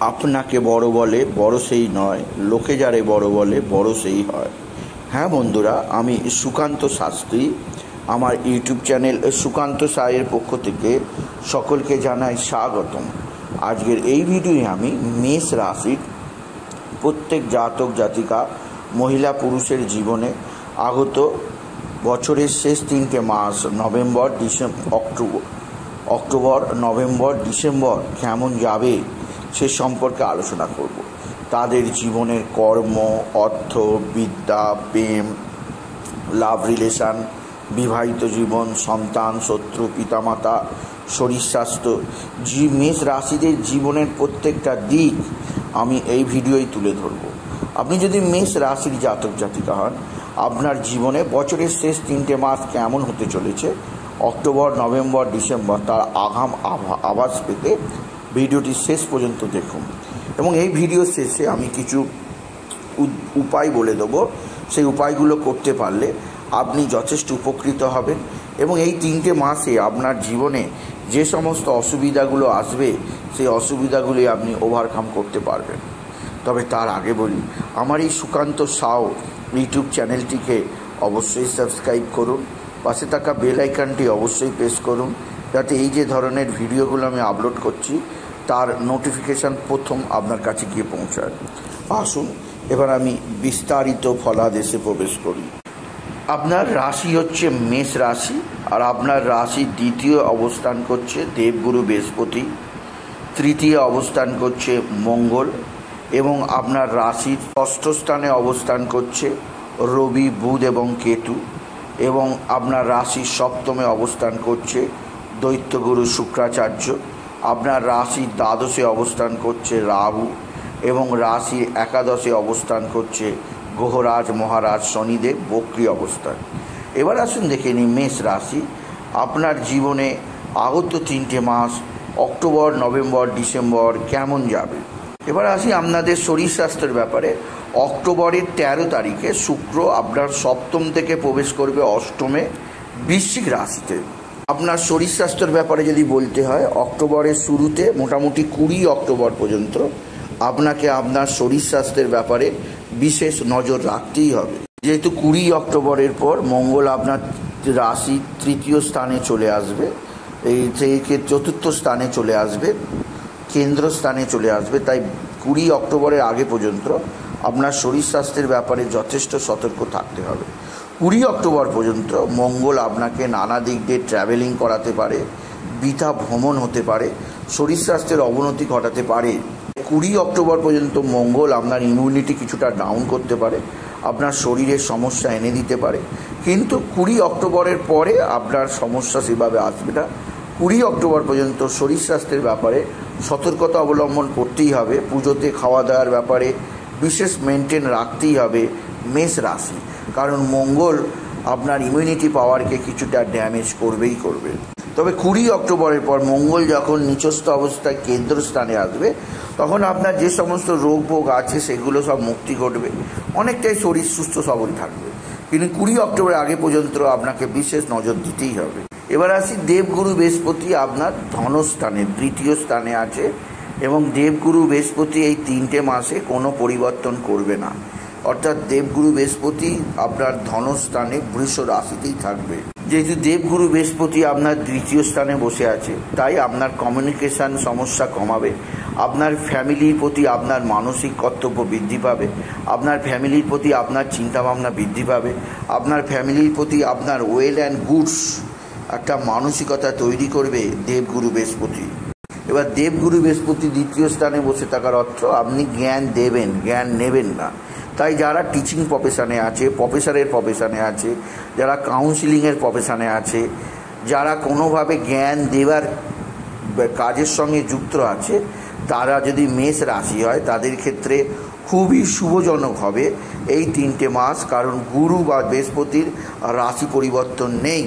আপনাকে বড় বলে বড় সেই নয়, লোকে যারে বড় বলে বড় সেই হয়। হ্যাঁ বন্ধুরা, আমি সুকান্ত শাস্ত্রী। আমার ইউটিউব চ্যানেল সুকান্ত সায়ের পক্ষ থেকে সকলকে জানাই স্বাগতম। আজকের এই ভিডিওয়ে আমি মেষ রাশির প্রত্যেক জাতক জাতিকা, মহিলা পুরুষের জীবনে আগত বছরের শেষ 3টে মাস নভেম্বর, অক্টোবর, নভেম্বর, ডিসেম্বর কেমন যাবে সে সম্পর্কে আলোচনা করব। তাদের জীবনের কর্ম, অর্থ, বিদ্যা, প্রেম, লাভ রিলেশান, বিবাহিত জীবন, সন্তান, শত্রু, পিতামাতা, শরীর স্বাস্থ্য, মেষ রাশিদের জীবনের প্রত্যেকটা দিক আমি এই ভিডিওয় তুলে ধরব। আপনি যদি মেষ রাশির জাতক জাতিকা হন, আপনার জীবনে বছরের শেষ 3টে মাস কেমন হতে চলেছে, অক্টোবর, নভেম্বর, ডিসেম্বর, তার আগাম আভাস পেতে ভিডিওটি শেষ পর্যন্ত দেখুন। এবং এই ভিডিও শেষে আমি কিছু উপায় বলে দেবো। সেই উপায়গুলো করতে পারলে আপনি যথেষ্ট উপকৃত হবেন এবং এই 3টে মাসে আপনার জীবনে যে সমস্ত অসুবিধাগুলো আসবে সেই অসুবিধাগুলি আপনি ওভারকাম করতে পারবেন। তবে তার আগে বলি, আমার এই সুকান্ত সাউ ইউটিউব চ্যানেলটিকে অবশ্যই সাবস্ক্রাইব করুন, পাশে থাকা বেল আইকনটি অবশ্যই প্রেস করুন, যাতে এই যে ধরনের ভিডিওগুলো আমি আপলোড করছি তার নোটিফিকেশান প্রথম আপনার কাছে গিয়ে পৌঁছায়। আসুন এবার আমি বিস্তারিত ফলাদেশে প্রবেশ করি। আপনার রাশি হচ্ছে মেষ রাশি, আর আপনার রাশি দ্বিতীয় অবস্থান করছে দেবগুরু বৃহস্পতি, তৃতীয় অবস্থান করছে মঙ্গল, এবং আপনার রাশির ষষ্ঠ স্থানে অবস্থান করছে রবি, বুধ এবং কেতু, এবং আপনার রাশির সপ্তমে অবস্থান করছে দৈত্যগুরু শুক্রাচার্য। আপনার রাশির দ্বাদশে অবস্থান করছে রাহু, এবং রাশির একাদশে অবস্থান করছে গ্রহরাজ মহারাজ শনিদেব বক্রী অবস্থান। এবার আসুন দেখে নিই মেষ রাশি আপনার জীবনে আগত 3টে মাস অক্টোবর, নভেম্বর, ডিসেম্বর কেমন যাবে। এবার আসি আপনাদের শরীর স্বাস্থ্যের ব্যাপারে। অক্টোবরের 13 তারিখে শুক্র আপনার সপ্তম থেকে প্রবেশ করবে অষ্টমে বৃশ্চিক রাশিতে। আপনার শরীর স্বাস্থ্যের ব্যাপারে যদি বলতে হয়, অক্টোবরের শুরুতে মোটামুটি 20 অক্টোবর পর্যন্ত আপনাকে আপনার শরীর স্বাস্থ্যের ব্যাপারে বিশেষ নজর রাখতেই হবে। যেহেতু 20 অক্টোবরের পর মঙ্গল আপনার রাশি তৃতীয় স্থানে চলে আসবে, এই থেকে চতুর্থ স্থানে চলে আসবে, কেন্দ্র স্থানে চলে আসবে। তাই 20 অক্টোবরের আগে পর্যন্ত আপনার শরীর স্বাস্থ্যের ব্যাপারে যথেষ্ট সতর্ক থাকতে হবে। 20 অক্টোবর পর্যন্ত মঙ্গল আপনাকে নানা দিক দিয়ে ট্রাভেলিং করাতে পারে, বৃথা ভ্রমণ হতে পারে, শরীর স্বাস্থ্যের অবনতি ঘটাতে পারে। 20 অক্টোবর পর্যন্ত মঙ্গল আপনার ইমিউনিটি কিছুটা ডাউন করতে পারে, আপনার শরীরের সমস্যা এনে দিতে পারে। কিন্তু 20 অক্টোবরের পরে আপনার সমস্যা সেভাবে আসবে না। 20 অক্টোবর পর্যন্ত শরীর স্বাস্থ্যের ব্যাপারে সতর্কতা অবলম্বন করতেই হবে। পুজোতে খাওয়া দাওয়ার ব্যাপারে বিশেষ মেনটেন রাখতেই হবে মেষ রাশি, কারণ মঙ্গল আপনার ইমিউনিটি পাওয়ারকে কিছুটা ড্যামেজ করবেই করবে। তবে 20 অক্টোবরের পর মঙ্গল যখন নিচস্থ অবস্থায় কেন্দ্র স্থানে আসবে, তখন আপনার যে সমস্ত রোগ ভোগ আছে সেগুলো সব মুক্তি ঘটবে, অনেকটাই শরীর সুস্থ সবল থাকবে। কিন্তু 20 অক্টোবরের আগে পর্যন্ত আপনাকে বিশেষ নজর দিতেই হবে। এবার আসি দেবগুরু বৃহস্পতি আপনার ধনস্থানে তৃতীয় স্থানে আছে, এবং দেবগুরু বৃহস্পতি এই 3টে মাসে কোনো পরিবর্তন করবে না। অর্থাৎ দেবগুরু বৃহস্পতি আপনার ধনস্থানে বৃষ রাশিতেই থাকবে। যেহেতু দেবগুরু বৃহস্পতি আপনার দ্বিতীয় স্থানে বসে আছে, তাই আপনার কমিউনিকেশান সমস্যা কমাবে, আপনার ফ্যামিলির প্রতি আপনার মানসিক কর্তব্য বৃদ্ধি পাবে, আপনার ফ্যামিলির প্রতি আপনার চিন্তাভাবনা বৃদ্ধি পাবে, আপনার ফ্যামিলির প্রতি আপনার ওয়েল অ্যান্ড গুডস একটা মানসিকতা তৈরি করবে দেবগুরু বৃহস্পতি। এবার দেবগুরু বৃহস্পতি দ্বিতীয় স্থানে বসে থাকার অর্থ আপনি জ্ঞান দেবেন, জ্ঞান নেবেন না। তাই যারা টিচিং প্রফেশনে আছে, প্রফেসরের প্রফেশনে আছে, যারা কাউন্সিলিংয়ের প্রফেশনে আছে, যারা কোনোভাবে জ্ঞান দেওয়ার কাজের সঙ্গে যুক্ত আছে, তারা যদি মেষ রাশি হয় তাদের ক্ষেত্রে খুবই শুভজনক হবে এই 3টে মাস, কারণ গুরু বা বৃহস্পতির রাশি পরিবর্তন নেই।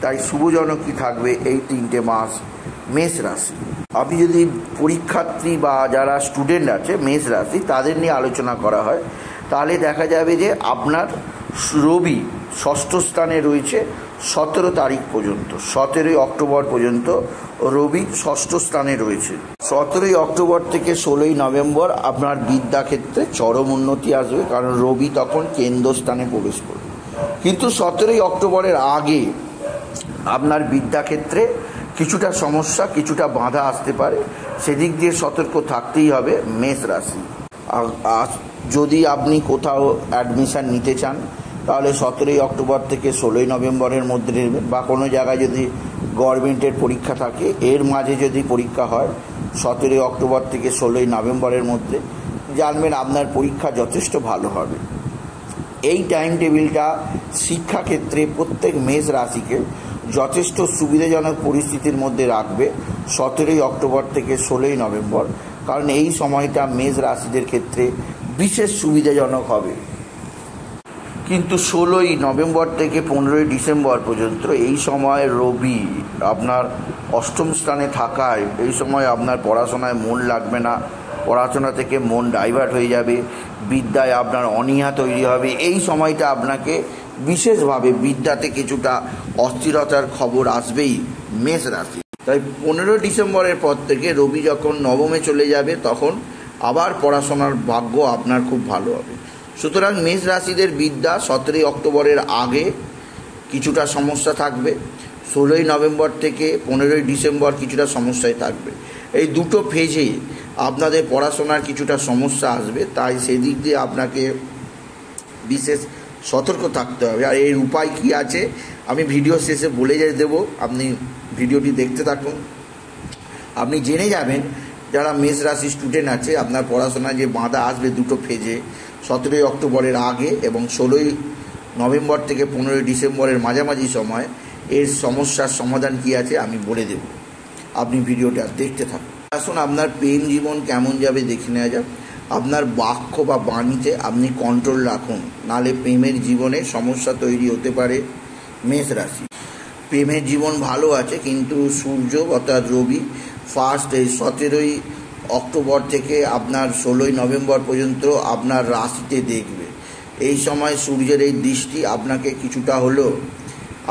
তাই শুভজনকই থাকবে এই 3টে মাস মেষ রাশি। আপনি যদি পরীক্ষার্থী বা যারা স্টুডেন্ট আছে মেষ রাশি তাদের নিয়ে আলোচনা করা হয়, তাহলে দেখা যাবে যে আপনার রবি ষষ্ঠ স্থানে রয়েছে 17 তারিখ পর্যন্ত, 17 অক্টোবর পর্যন্ত রবি ষষ্ঠ স্থানে রয়েছে। 17ই অক্টোবর থেকে 16ই নভেম্বর আপনার বিদ্যাক্ষেত্রে চরম উন্নতি আসবে, কারণ রবি তখন কেন্দ্রস্থানে প্রবেশ করবে। কিন্তু 17ই অক্টোবরের আগে আপনার বিদ্যাক্ষেত্রে কিছুটা সমস্যা, কিছুটা বাধা আসতে পারে, সেদিক দিয়ে সতর্ক থাকতেই হবে মেষ রাশি। যদি আপনি কোথাও অ্যাডমিশান নিতে চান তাহলে 17ই অক্টোবর থেকে 16ই নভেম্বরের মধ্যে নেবেন, বা কোনো জায়গায় যদি গভর্নমেন্টের পরীক্ষা থাকে এর মাঝে যদি পরীক্ষা হয় 17ই অক্টোবর থেকে 16ই নভেম্বরের মধ্যে, জানবেন আপনার পরীক্ষা যথেষ্ট ভালো হবে। এই টাইম টেবিলটা শিক্ষাক্ষেত্রে প্রত্যেক মেষ রাশিকে যথেষ্ট সুবিধাজনক পরিস্থিতির মধ্যে রাখবে 17ই অক্টোবর থেকে 16ই নভেম্বর, কারণ এই সময়টা মেষ রাশিদের ক্ষেত্রে বিশেষ সুবিধাজনক হবে। কিন্তু 16ই নভেম্বর থেকে 15ই ডিসেম্বর পর্যন্ত এই সময় রবি আপনার অষ্টম স্থানে থাকায় এই সময় আপনার পড়াশোনায় মন লাগবে না, পড়াশোনা থেকে মন ডাইভার্ট হয়ে যাবে, বিদ্যায় আপনার অনীহা তৈরি হবে। এই সময়টা আপনাকে বিশেষভাবে বিদ্যাতে কিছুটা অস্থিরতার খবর আসবেই মেষ রাশি। তাই 15 ডিসেম্বরের পর থেকে রবি যখন নবমে চলে যাবে তখন আবার পড়াশোনার ভাগ্য আপনার খুব ভালো হবে। সুতরাং মেষ রাশিদের বিদ্যা 17ই অক্টোবরের আগে কিছুটা সমস্যা থাকবে, 16ই নভেম্বর থেকে 15ই ডিসেম্বর কিছুটা সমস্যায় থাকবে। এই দুটো ফেজে আপনাদের পড়াশোনার কিছুটা সমস্যা আসবে, তাই সেদিক দিয়ে আপনাকে বিশেষ সতর্ক থাকতে হবে। আর এর উপায় কী আছে আমি ভিডিও শেষে বলে দেবো, আপনি ভিডিওটি দেখতে থাকুন, আপনি জেনে যাবেন। যারা মেষ রাশি স্টুডেন্ট আছে আপনার পড়াশোনায় যে বাধা আসবে দুটো ফেজে 17ই অক্টোবরের আগে এবং 16ই নভেম্বর থেকে 15ই ডিসেম্বরের মাঝামাঝি সময় এর সমস্যার সমাধান কী আছে আমি বলে দেব, আপনি ভিডিওটা দেখতে থাকুন। আসুন আপনার প্রেম জীবন কেমন যাবে দেখে নেওয়া যাক। আপনার বাক্য বা বাণীতে আপনি কন্ট্রোল রাখুন, নাহলে প্রেমের জীবনে সমস্যা তৈরি হতে পারে মেষ রাশি। প্রেমের জীবন ভালো আছে, কিন্তু সূর্য অর্থাৎ রবি ফার্স্ট এই 17ই অক্টোবর থেকে আপনার 16ই নভেম্বর পর্যন্ত আপনার রাশিতে দেখবে। এই সময় সূর্যের এই দৃষ্টি আপনাকে কিছুটা হলেও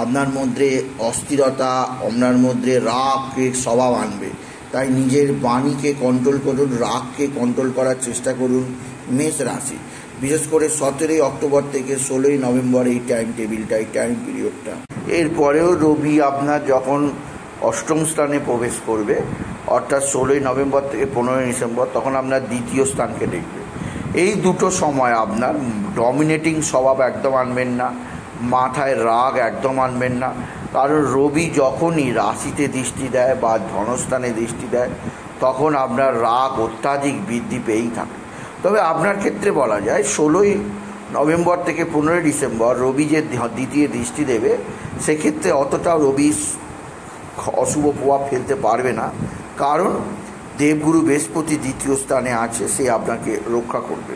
আপনার মধ্যে অস্থিরতা, আপনার মধ্যে রাগের স্বভাব আনবে। তাই নিজের বাণীকে কন্ট্রোল করুন, রাগকে কন্ট্রোল করার চেষ্টা করুন মেষ রাশি। বিশেষ করে 17ই অক্টোবর থেকে 16ই নভেম্বর এই টাইম টেবিলটা, এই টাইম পিরিয়ডটা। এরপরেও রবি আপনার যখন অষ্টম স্থানে প্রবেশ করবে অর্থাৎ 16ই নভেম্বর থেকে 15ই ডিসেম্বর, তখন আপনার দ্বিতীয় স্থানকে দেখবে। এই দুটো সময় আপনার ডমিনেটিং স্বভাব একদম আনবেন না, মাথায় রাগ একদম আনবেন না, কারণ রবি যখনই রাশিতে দৃষ্টি দেয় বা ধনস্থানে দৃষ্টি দেয় তখন আপনার রাগ অত্যাধিক বৃদ্ধি পেয়েই থাকে। তবে আপনার ক্ষেত্রে বলা যায় 16ই নভেম্বর থেকে 15ই ডিসেম্বর রবি যে দ্বিতীয় দৃষ্টি দেবে সেক্ষেত্রে অতটাও রবি অশুভ প্রভাব ফেলতে পারবে না, কারণ দেবগুরু বৃহস্পতি দ্বিতীয় স্থানে আছে, সে আপনাকে রক্ষা করবে।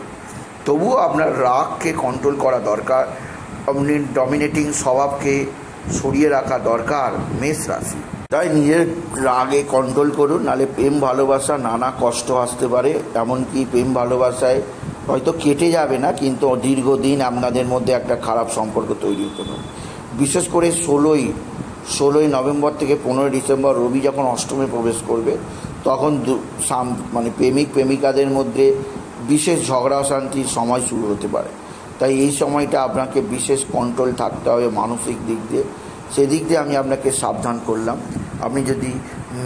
তবুও আপনার রাগকে কন্ট্রোল করা দরকার, ডমিনেটিং স্বভাবকে সরিয়ে রাখা দরকার মেষ রাশি। তাই নিজের রাগে কন্ট্রোল করুন, নাহলে প্রেম ভালোবাসা নানা কষ্ট আসতে পারে। এমনকি প্রেম ভালোবাসায় হয়তো কেটে যাবে না, কিন্তু দীর্ঘদিন আপনাদের মধ্যে একটা খারাপ সম্পর্ক তৈরি হতে পারে। বিশেষ করে 16ই নভেম্বর থেকে 15ই ডিসেম্বর রবি যখন অষ্টমে প্রবেশ করবে তখন প্রেমিক প্রেমিকাদের মধ্যে বিশেষ ঝগড়া অশান্তির সময় শুরু হতে পারে। তাই এই সময়টা আপনাকে বিশেষ কন্ট্রোল থাকতে হবে মানসিক দিক দিয়ে, সেদিক দিয়ে আমি আপনাকে সাবধান করলাম। আপনি যদি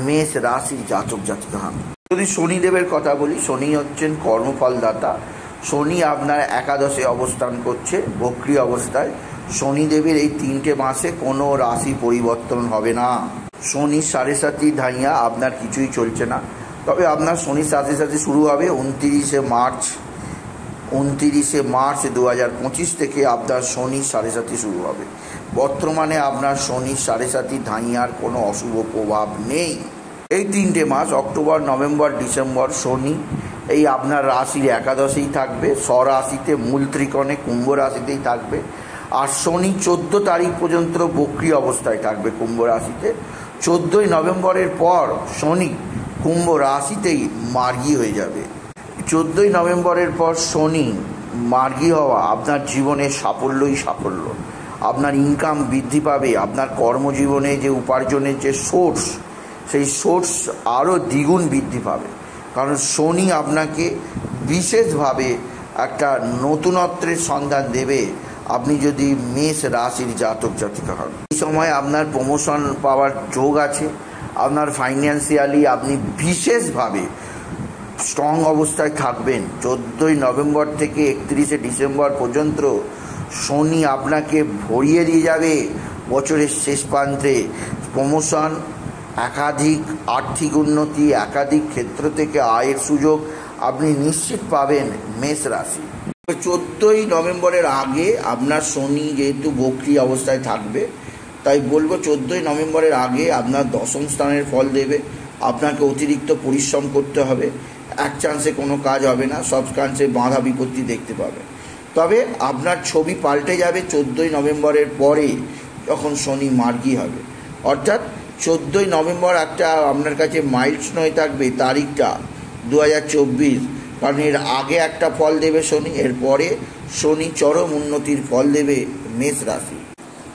মেষ রাশির জাতক জাতিকা হন। যদি শনিদেবের কথা বলি, শনি হচ্ছেন কর্মফলদাতা। শনি আপনার একাদশে অবস্থান করছে বক্রী অবস্থায়। শনিদেবের এই 3টে মাসে কোনো রাশি পরিবর্তন হবে না। শনি 7.5 ধাইয়া আপনার কিছুই চলছে না। তবে আপনার শনি 7.5 শুরু হবে 29শে মার্চ 2025 থেকে আপনার শনি 7.5 শুরু হবে। বর্তমানে আপনার শনি 7.5 ধাইয়ার কোনো অশুভ প্রভাব নেই। এই 3টে মাস অক্টোবর, নভেম্বর, ডিসেম্বর শনি এই আপনার রাশির একাদশেই থাকবে, স্বরাশিতে মূল ত্রিকোণে কুম্ভ রাশিতেই থাকবে। আর শনি 14 তারিখ পর্যন্ত বক্রী অবস্থায় থাকবে কুম্ভ রাশিতে। 14ই নভেম্বরের পর শনি কুম্ভ রাশিতেই মার্গী হয়ে যাবে। 14ই নভেম্বরের পর শনি মার্গী হওয়া আপনার জীবনের সাফল্যই সাফল্য। আপনার ইনকাম বৃদ্ধি পাবে, আপনার কর্মজীবনে যে উপার্জনের যে সোর্স সেই সোর্স আরও দ্বিগুণ বৃদ্ধি পাবে। কারণ শনি আপনাকে বিশেষভাবে একটা নতুনত্বের সন্ধান দেবে আপনি যদি মেষ রাশির জাতক জাতিকা হন। এই সময় আপনার প্রমোশন পাওয়ার যোগ আছে। আপনার ফাইন্যান্সিয়ালি আপনি বিশেষভাবে স্ট্রং অবস্থায় থাকবেন। 14ই নভেম্বর থেকে 31শে ডিসেম্বর পর্যন্ত শনি আপনাকে ভরিয়ে দিয়ে যাবে বছরের শেষ প্রান্তে। প্রমোশন, একাধিক আর্থিক উন্নতি, একাধিক ক্ষেত্র থেকে আয়ের সুযোগ আপনি নিশ্চিত পাবেন মেষ রাশি। 14ই নভেম্বরের আগে আপনার শনি যেহেতু বক্রী অবস্থায় থাকবে, তাই বলবো 14ই নভেম্বরের আগে আপনার দশম স্থানের ফল দেবে। আপনাকে অতিরিক্ত পরিশ্রম করতে হবে। এক চান্সে কোনো কাজ হবে না, সব চান্সে বাধা বিপত্তি দেখতে পাবে। তবে আপনার ছবি পাল্টে যাবে 14ই নভেম্বরের পরে, যখন শনি মার্গী হবে। অর্থাৎ 14ই নভেম্বর একটা আপনার কাছে মাইলস্টোন হয়ে থাকবে তারিখটা 2024। কারণ এর আগে একটা ফল দেবে শনি, এরপরে শনি চরম উন্নতির ফল দেবে মেষ রাশি।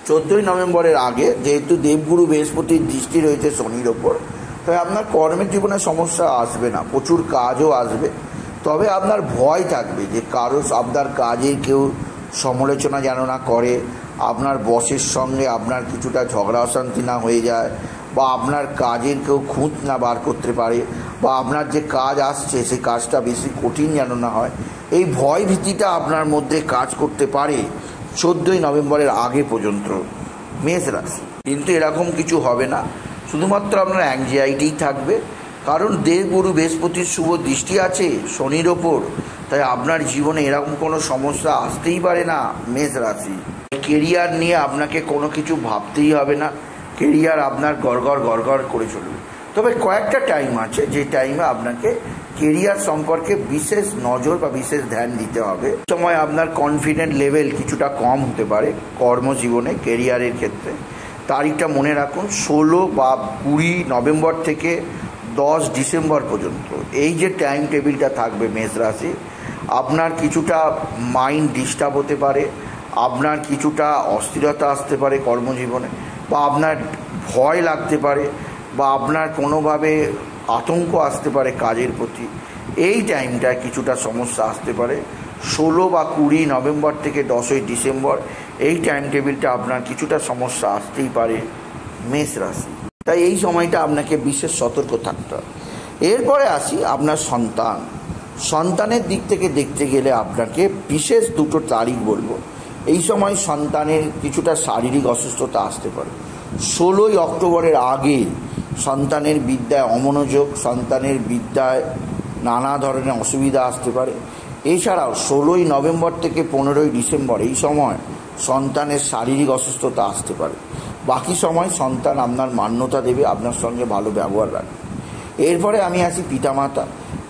14ই নভেম্বরের আগে যেহেতু দেবগুরু বৃহস্পতির দৃষ্টি রয়েছে শনির ওপর, তাই আপনার কর্মের জীবনে সমস্যা আসবে না, প্রচুর কাজও আসবে। তবে আপনার ভয় থাকবে যে আপনার কাজে কেউ সমালোচনা যেন না করে, আপনার বসের সঙ্গে আপনার কিছুটা ঝগড়া অশান্তি না হয়ে যায়, বা আপনার কাজের কেউ খুঁত না বার করতে পারে, বা আপনার যে কাজ আসছে সেই কাজটা বেশি কঠিন যেন না হয়। এই ভয় ভীতিটা আপনার মধ্যে কাজ করতে পারে 14ই নভেম্বরের আগে পর্যন্ত মেষ রাশি। কিন্তু এরকম কিছু হবে না, শুধুমাত্র আপনার অ্যাংজাইটিই থাকবে। কারণ দেবগুরু বৃহস্পতির শুভ দৃষ্টি আছে শনির ওপর, তাই আপনার জীবনে এরকম কোনো সমস্যা আসতেই পারে না মেষ রাশি। কেরিয়ার নিয়ে আপনাকে কোনো কিছু ভাবতেই হবে না, কেরিয়ার আপনার গড়গড় করে চলবে। তবে কয়েকটা টাইম আছে যে টাইমে আপনাকে কেরিয়ার সম্পর্কে বিশেষ নজর বা বিশেষ ধ্যান দিতে হবে। সময় আপনার কনফিডেন্ট লেভেল কিছুটা কম হতে পারে কর্মজীবনে, কেরিয়ারের ক্ষেত্রে। তারিখটা মনে রাখুন, 16 বা 20 নভেম্বর থেকে 10 ডিসেম্বর পর্যন্ত এই যে টাইম টেবিলটা থাকবে মেষ রাশি, আপনার কিছুটা মাইন্ড ডিস্টার্ব হতে পারে, আপনার কিছুটা অস্থিরতা আসতে পারে কর্মজীবনে, বা আপনার ভয় লাগতে পারে, বা আপনার কোনোভাবে আতঙ্ক আসতে পারে কাজের প্রতি। এই টাইমটা কিছুটা সমস্যা আসতে পারে। 16 বা 20 নভেম্বর থেকে 10ই ডিসেম্বর এই টাইম টেবিলটা আপনার কিছুটা সমস্যা আসতেই পারে মেষ রাশি। তাই এই সময়টা আপনাকে বিশেষ সতর্ক থাকতে হবে। এরপরে আসি আপনার সন্তানের দিক থেকে দেখতে গেলে আপনাকে বিশেষ দুটো তারিখ বলবো। এই সময় সন্তানের কিছুটা শারীরিক অসুস্থতা আসতে পারে। 16ই অক্টোবরের আগে সন্তানের বিদ্যায় অমনোযোগ, সন্তানের বিদ্যায় নানা ধরনের অসুবিধা আসতে পারে। এছাড়াও 16ই নভেম্বর থেকে 15ই ডিসেম্বর এই সময় সন্তানের শারীরিক অসুস্থতা আসতে পারে। বাকি সময় সন্তান আপনার মান্যতা দেবে, আপনার সঙ্গে ভালো ব্যবহার রাখবে। এরপরে আমি আসি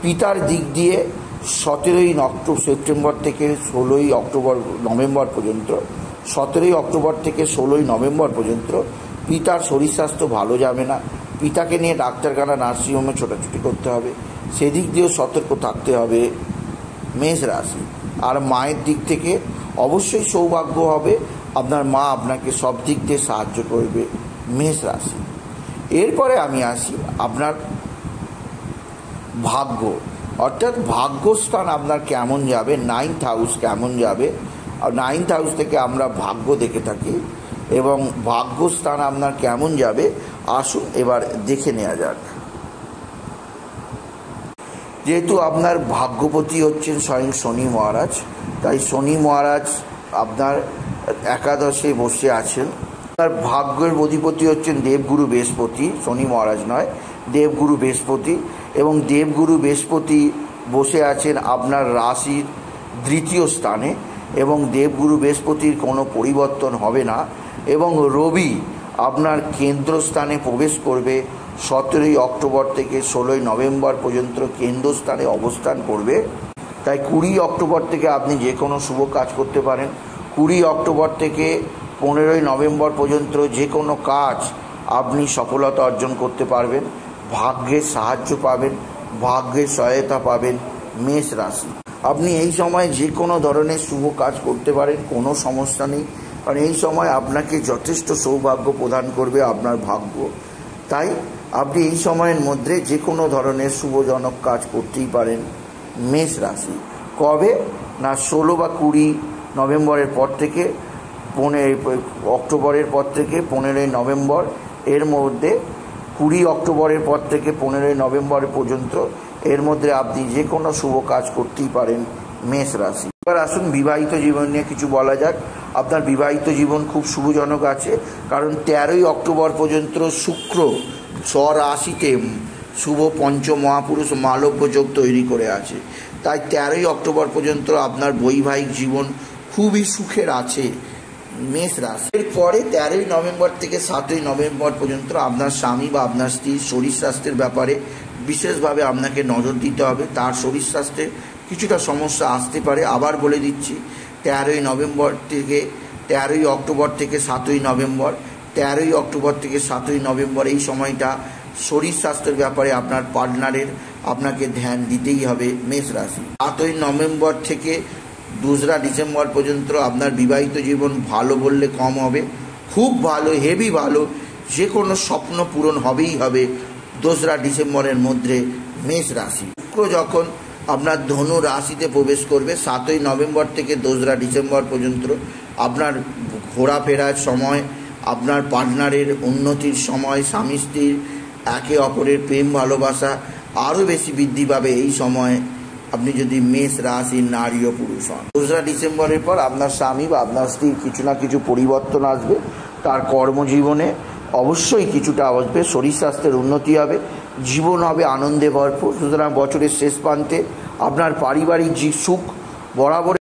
পিতার দিক দিয়ে 17ই সেপ্টেম্বর থেকে 16ই নভেম্বর পর্যন্ত, 17ই অক্টোবর থেকে 16ই নভেম্বর পর্যন্ত পিতার শরীর স্বাস্থ্য ভালো যাবে না। পিতাকে নিয়ে ডাক্তারখানা, নার্সিংহোমে ছোটাছুটি করতে হবে, সেদিক দিয়েও সতর্ক থাকতে হবে মেষ রাশি। আর মায়ের দিক থেকে অবশ্যই সৌভাগ্য হবে, আপনার মা আপনাকে সব দিক দিয়ে সাহায্য করবে মেষ রাশি। এরপরে আমি আসি আপনার ভাগ্য, অর্থাৎ ভাগ্যস্থান আপনার কেমন যাবে, 9th হাউস কেমন যাবে। আর 9th হাউস থেকে আমরা ভাগ্য দেখে থাকি, এবং ভাগ্যস্থান আপনার কেমন যাবে আসুন এবার দেখে নেওয়া যাক। যেহেতু আপনার ভাগ্যপতি হচ্ছেন স্বয়ং শনি মহারাজ, তাই শনি মহারাজ আপনার একাদশে বসে আছেন। তার ভাগ্যের অধিপতি হচ্ছেন দেবগুরু বৃহস্পতি, শনি মহারাজ নয়, দেবগুরু বৃহস্পতি। এবং দেবগুরু বৃহস্পতি বসে আছেন আপনার রাশির 3য় স্থানে, এবং দেবগুরু বৃহস্পতির কোনো পরিবর্তন হবে না। এবং রবি আপনার কেন্দ্রস্থানে প্রবেশ করবে 17ই অক্টোবর থেকে 16ই নভেম্বর পর্যন্ত কেন্দ্রস্থানে অবস্থান করবে। তাই 20 অক্টোবর থেকে আপনি যে কোনো শুভ কাজ করতে পারেন। 20 অক্টোবর থেকে 15ই নভেম্বর পর্যন্ত যে কোনো কাজ আপনি সফলতা অর্জন করতে পারবেন, ভাগ্যের সাহায্য পাবেন, ভাগ্যের সহায়তা পাবেন মেষ রাশি। আপনি এই সময় যে কোনো ধরনের শুভ কাজ করতে পারেন, কোনো সমস্যা নেই। কারণ এই সময় আপনাকে যথেষ্ট সৌভাগ্য প্রদান করবে আপনার ভাগ্য। তাই আপনি এই সময়ের মধ্যে যে কোনো ধরনের শুভজনক কাজ করতেই পারেন মেষ রাশি। কবে না 16 বা 20 নভেম্বরের পর থেকে 15 অক্টোবরের পর থেকে 15 নভেম্বর, এর মধ্যে 20 অক্টোবরের পর থেকে 15 নভেম্বর পর্যন্ত এর মধ্যে আপনি যে কোনো শুভ কাজ করতেই পারেন মেষ রাশি। এবার আসুন বিবাহিত জীবন নিয়ে কিছু বলা যাক। আপনার বিবাহিত জীবন খুব শুভজনক আছে, কারণ 13 অক্টোবর পর্যন্ত শুক্র স্বরাশিতে শুভ পঞ্চ মহাপুরুষ মালব্য যোগ তৈরি করে আছে। তাই 13 অক্টোবর পর্যন্ত আপনার বৈবাহিক জীবন খুবই সুখের আছে মেষ রাশি। এরপরে 13 নভেম্বর থেকে 7 নভেম্বর পর্যন্ত আপনার স্বামী বা আপনার স্ত্রীর শরীর স্বাস্থ্যের ব্যাপারে বিশেষভাবে আপনাকে নজর দিতে হবে। তার শরীর স্বাস্থ্যে কিছুটা সমস্যা আসতে পারে। আবার বলে দিচ্ছি, 13 অক্টোবর থেকে 7 নভেম্বর, 13 অক্টোবর থেকে 7 নভেম্বর এই সময়টা শরীর স্বাস্থ্যের ব্যাপারে আপনার পার্টনারের আপনাকে ধ্যান দিতেই হবে মেষ রাশি। 7 নভেম্বর থেকে 2 ডিসেম্বর পর্যন্ত আপনার বিবাহিত জীবন ভালো বললে কম হবে, খুব ভালো, হেভি ভালো, যে কোনো স্বপ্ন পূরণ হবেই হবে 2 ডিসেম্বরের মধ্যে মেষ রাশি। শুক্র যখন আপনার ধনু রাশিতে প্রবেশ করবে 7 নভেম্বর থেকে 2 ডিসেম্বর পর্যন্ত আপনার ঘোরাফেরার সময়, আপনার পার্টনারের উন্নতির সময়, স্বামী স্ত্রীর একে অপরের প্রেম ভালোবাসা আরও বেশি বৃদ্ধি পাবে এই সময় আপনি যদি মেষ রাশির নারী ও পুরুষ হন। 2 ডিসেম্বরের পর আপনার স্বামী বা আপনার স্ত্রীর কিছু না কিছু পরিবর্তন আসবে, তার কর্মজীবনে অবশ্যই কিছুটা আসবে, শরীর স্বাস্থ্যের উন্নতি হবে, জীবন হবে আনন্দে ভরপুর। সুতরাং বছরের শেষ প্রান্তে আপনার পারিবারিক সুখ বরাবর